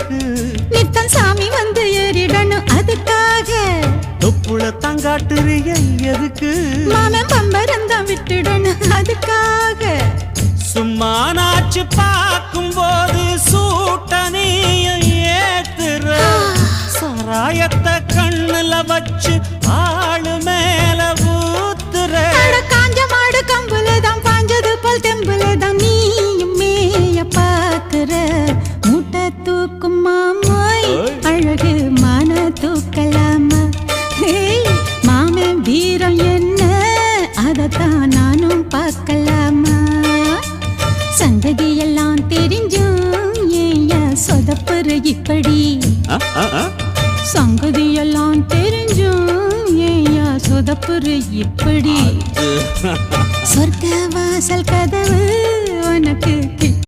எதுக்கு நித்தம் சாமி வந்து ஏறிடணும் அதுக்காக தொப்புள தங்காட்டுறிய எதுக்கு மாமன் பம்பரந்தான் விட்டுடணும் அதுக்காக சும்மா நாச்சு பார்க்கும் போது சூட்டனையும் ஏத்துற சாராயத்தை கண்ணுல வச்சு ஆளு மேல ஊத்துற காஞ்ச மாடு கம்புலதான் பாஞ்சது போல் தெம்புலதான் நீயும் மேய பாக்குற மூட்டை தூக்கும் மாமாய் அழகு மான தூக்கலாமா மாமன் வீரம் என்ன அதத்தான் நானும் பார்க்கலாமா சங்கதி எல்லாம் தெரிஞ்சும் ஏயா சொதப்புற இப்படி சங்கதி எல்லாம் தெரிஞ்சும் ஏயா சொதப்புற இப்படி சொர்க்க வாசல் கதவு உனக்கு